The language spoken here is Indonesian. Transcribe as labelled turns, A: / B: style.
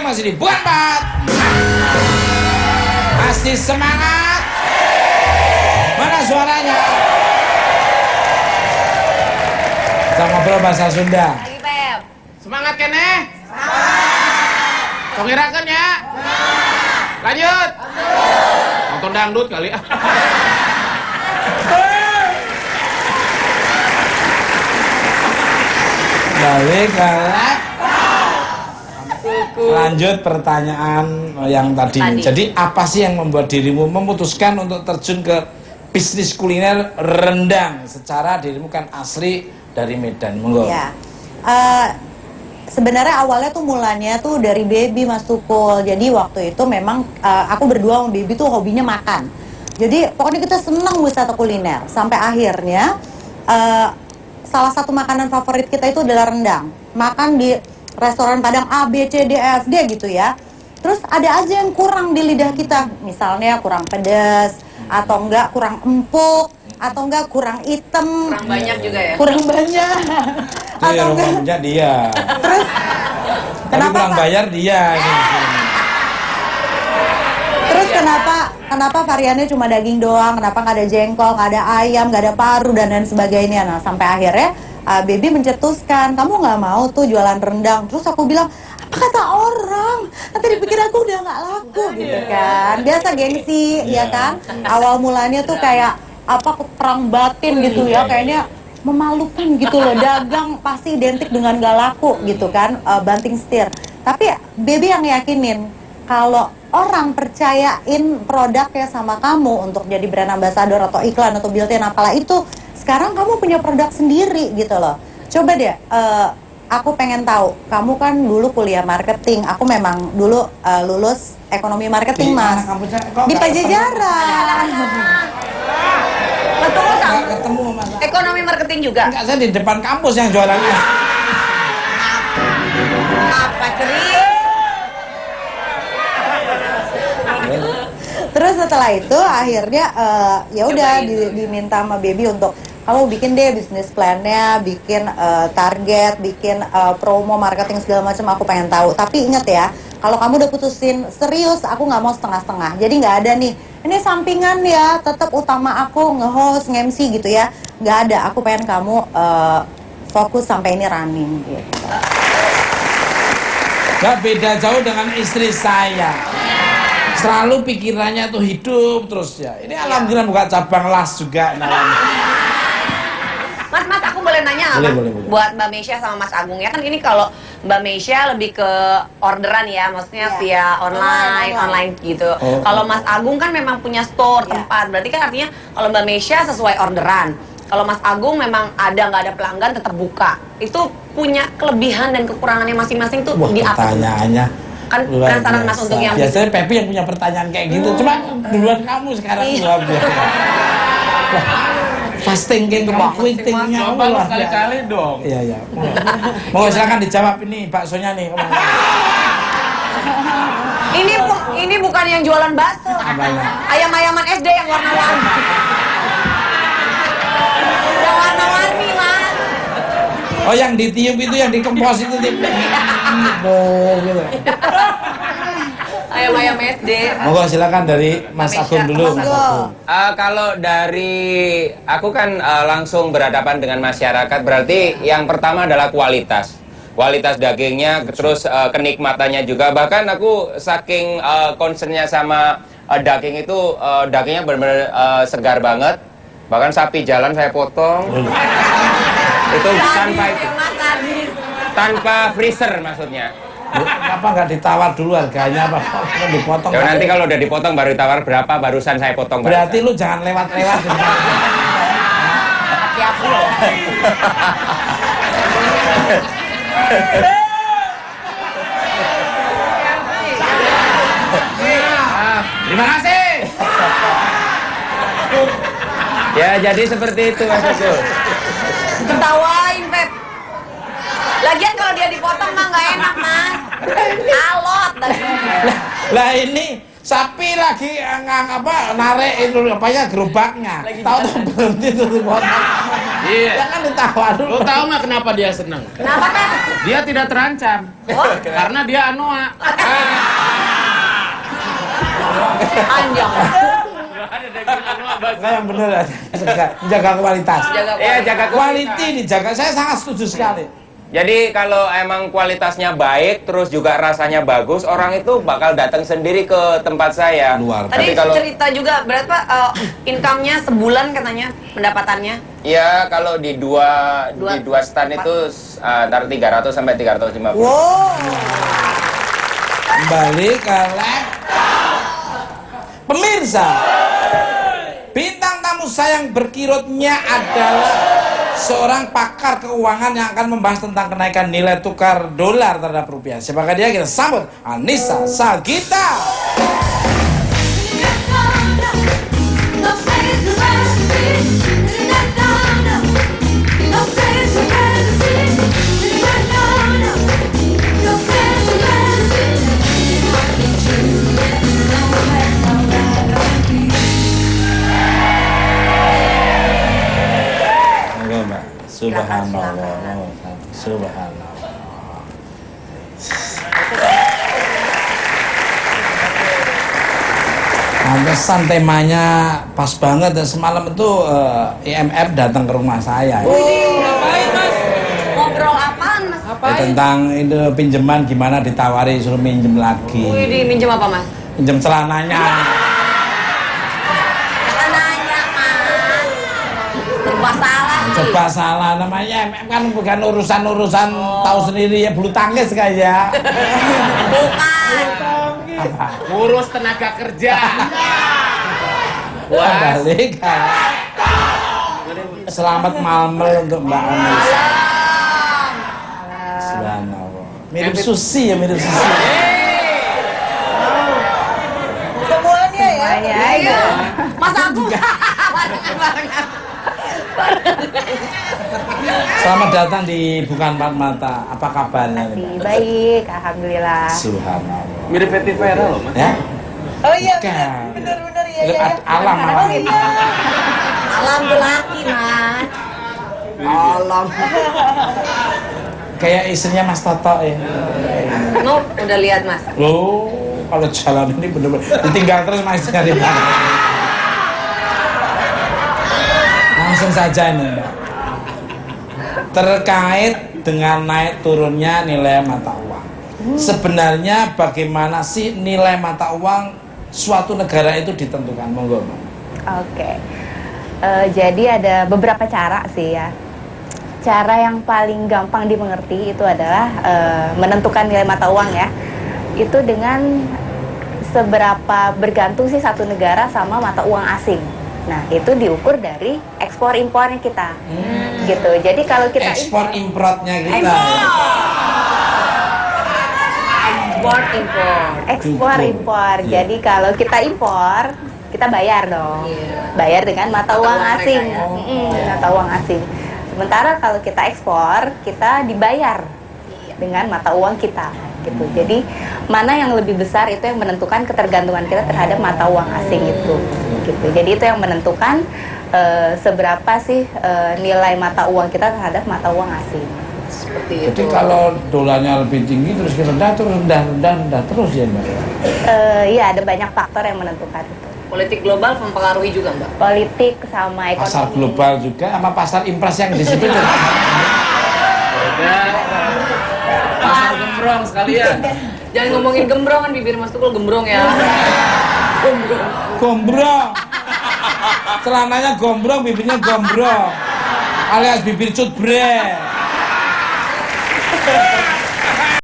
A: sebelah sini. Bukan Pak. Masih semangat. Mana suaranya? Kita ngobrol bahasa Sunda.
B: Lagi Pep.
C: Semangat kene? Semangat. Tongirakan ya? Lanjut. Nonton dangdut kali.
A: Balik. Lanjut pertanyaan yang tadi. Jadi apa sih yang membuat dirimu memutuskan untuk terjun ke bisnis kuliner rendang? Secara dirimu kan asli dari Medan. Monggo.
B: Ya. Sebenarnya awalnya tuh mulanya tuh dari baby Mas Tukul. Jadi waktu itu memang aku berdua sama baby tuh hobinya makan. Jadi pokoknya kita senang wisata kuliner. Sampai akhirnya salah satu makanan favorit kita itu adalah rendang. Makan di restoran Padang A, B, C, D, E, F, D gitu ya. Terus ada aja yang kurang di lidah kita. Misalnya kurang pedas, atau enggak kurang empuk, atau enggak kurang hitam.
D: Kurang banyak juga ya?
B: Kurang banyak.
A: Atau enggak dia.
B: Terus kenapa
A: kurang bayar dia.
B: Terus kenapa variannya cuma daging doang? Kenapa nggak ada jengkol, nggak ada ayam, nggak ada paru dan lain sebagainya? Nah sampai akhirnya baby mencetuskan, kamu nggak mau tuh jualan rendang. Terus aku bilang, apa kata orang? Nanti dipikir aku udah nggak laku gitu kan? Biasa gengsi ya kan? Awal mulanya tuh kayak apa perang batin gitu ya, kayaknya memalukan gitu loh. Dagang pasti identik dengan nggak laku gitu kan, banting setir. Tapi baby yang yakinin kalau orang percayain produknya sama kamu untuk jadi brand ambassador atau iklan atau built-in apalah itu, sekarang kamu punya produk sendiri gitu loh. Coba deh, aku pengen tahu, kamu kan dulu kuliah marketing, aku memang dulu lulus ekonomi marketing Mas, di Pajajaran.
D: Mas Tukul sama
A: Ketemu Mas.
D: ekonomi marketing juga?
A: Enggak, saya di depan kampus yang jualannya.
D: Apa ceria?
B: Terus setelah itu akhirnya ya udah diminta sama baby untuk kamu bikin deh bisnis plan-nya, bikin target, bikin promo, marketing segala macam, aku pengen tahu. Tapi ingat ya, kalau kamu udah putusin serius, aku nggak mau setengah-setengah. Jadi nggak ada nih, ini sampingan ya, tetap utama aku nge-host, nge-MC gitu ya. Nggak ada, aku pengen kamu fokus sampai ini running gitu.
A: Gak beda jauh dengan istri saya. Selalu pikirannya tuh hidup terus ya. Ini alhamdulillah buka cabang las juga.
D: Mas, aku boleh nanya nggak?
A: Boleh.
D: Buat Mbak Mesya sama Mas Agung ya kan ini kalau Mbak Mesya lebih ke orderan ya, maksudnya via online gitu. Kalau Mas Agung kan memang punya store tempat, berarti kan artinya kalau Mbak Mesya sesuai orderan. Kalau Mas Agung memang ada nggak ada pelanggan tetap buka. Itu punya kelebihan dan kekurangannya masing-masing tuh di apa?
A: Pertanyaannya
D: Kan penasaran Mas untuk yang
A: biasanya Pepi yang punya pertanyaan kayak gitu. Cuma duluan kamu sekarang luar biasa. Fast thinking, quick-thinkingnya
C: Coba sekali-kali dong.
A: Iya. Mau silakan dijawab ini baksonya nih.
D: Ini bukan yang jualan bakso. Ayam-ayaman SD yang warna-warni. Yang warna-warni, Mas.
A: Oh, yang ditiup itu, yang dikempos itu gitu.
D: Ayam-ayam SD.
A: Monggo silakan dari Mas Agung dulu.
E: Kalau dari aku kan langsung berhadapan dengan masyarakat, berarti yang pertama adalah kualitas dagingnya, terus kenikmatannya juga. Bahkan aku saking concernnya sama daging itu, dagingnya benar-benar segar banget. Bahkan sapi jalan saya potong. Itu tanpa freezer maksudnya.
A: Kenapa nggak ditawar dulu harganya, apa dipotong?
E: Ya, nanti kalau udah dipotong baru ditawar berapa, barusan saya potong.
A: Berarti lu jangan lewat-lewat.
D: Hati aku loh.
A: Terima kasih.
E: Ya, jadi seperti itu Mas Agus.
D: Ketawain, Pep. Lagian kalau dia dipotong mah nggak enak, Mas. Alot dagingnya.
A: Lah ini sapi lagi narik itu apa ya gerobaknya. Tahu tuh berhenti tuh dipotong.
C: Iya.
A: Ya kan ditawar dulu.
C: Lo tahu nggak kenapa dia senang?
D: Kenapa kan?
C: Dia tidak terancam.
D: Oh,
C: Karena dia anoa.
D: panjang.
A: Nah, yang bener ya. Jaga kualitas.
E: Iya, jaga
A: Quality dijaga. Saya sangat setuju sekali.
E: Jadi kalau emang kualitasnya baik, terus juga rasanya bagus, orang itu bakal datang sendiri ke tempat saya.
A: Luar.
D: Tadi
E: Tapi kalau
D: cerita juga berapa income-nya sebulan katanya pendapatannya?
E: ya kalau di dua stand
D: tempat.
E: itu antara 300 sampai 350.
B: Wow.
A: Kembali ke laptop. Pemirsa, bintang tamu saya yang berkirutnya adalah seorang pakar keuangan yang akan membahas tentang kenaikan nilai tukar dolar terhadap rupiah. Siapakah dia? Kita sambut Anissa Sagita. Oke, Mbak. Subhanallah. Subhanallah. Pantesan temanya pas banget dan semalam itu IMF datang ke rumah saya.
D: Ngapain mas? Ngobrol apaan mas?
A: Tentang itu pinjaman gimana ditawari suruh minjem lagi.
D: Wih, minjem apa mas?
A: Pinjem celananya.
D: Jangan nanya mas. Serba salah sih.
A: Coba salah namanya IMF kan bukan urusan tahu sendiri ya bulu tangkis kayak.
D: Bukan.
A: Apa?
C: Ngurus tenaga kerja.
A: Balik. Selamat malam untuk Mbak Anissa. Subhanallah. Mirip Susi ya, mirip Susi.
B: Semuanya ya.
D: Iya. Mas aku. Barengan.
A: Selamat datang di Bukan Empat Mata. Apa kabarnya? Mbak?
B: Baik, alhamdulillah.
A: Subhanallah.
C: Mirip Betty Vera loh mas.
A: Ya?
B: Oh iya,
A: Bukan.
B: bener-bener ya.
A: Alam.
D: Alam tuh laki mas. Alam.
A: Kayak istrinya Mas Toto ya.
D: No, udah lihat mas.
A: Loh, kalau jalan ini bener-bener ditinggal terus Mas dari mana? Langsung saja ini, Mbak. Terkait dengan naik turunnya nilai mata uang. Sebenarnya bagaimana sih nilai mata uang suatu negara itu ditentukan? Monggo, Mbak.
F: Oke, jadi ada beberapa cara sih ya. Cara yang paling gampang dimengerti itu adalah menentukan nilai mata uang ya. Itu dengan seberapa bergantung sih satu negara sama mata uang asing. Nah, itu diukur dari ekspor impornya kita. Gitu. Jadi kalau kita
A: Ekspor importnya kita.
D: Export impor.
F: ekspor impor.
A: Iya.
F: Jadi kalau kita impor, kita bayar dong.
D: Iya.
F: Bayar dengan mata uang
D: uang mereka
F: asing.
D: ya.
F: Mata uang asing. Sementara kalau kita ekspor, kita dibayar dengan mata uang kita gitu. Jadi mana yang lebih besar itu yang menentukan ketergantungan kita terhadap mata uang asing itu gitu. Jadi itu yang menentukan seberapa sih nilai mata uang kita terhadap mata uang asing.
D: Seperti
A: Jadi
D: itu.
A: kalau dolarnya lebih tinggi terus rendah terus rendah terus ya, Mbak.
F: Iya, ada banyak faktor yang menentukan itu.
D: Politik global mempengaruhi juga mbak.
F: Politik sama ekonomi.
A: Pasar global juga sama pasar impres yang di situ.
C: Udah. Pasar gembrong sekalian.
D: Jangan ngomongin gembrong kan bibir mas Tukul gembrong ya. Gembrong.
A: Gombrong. Celananya gombrong, bibirnya gombrong. Alias bibir cutbre.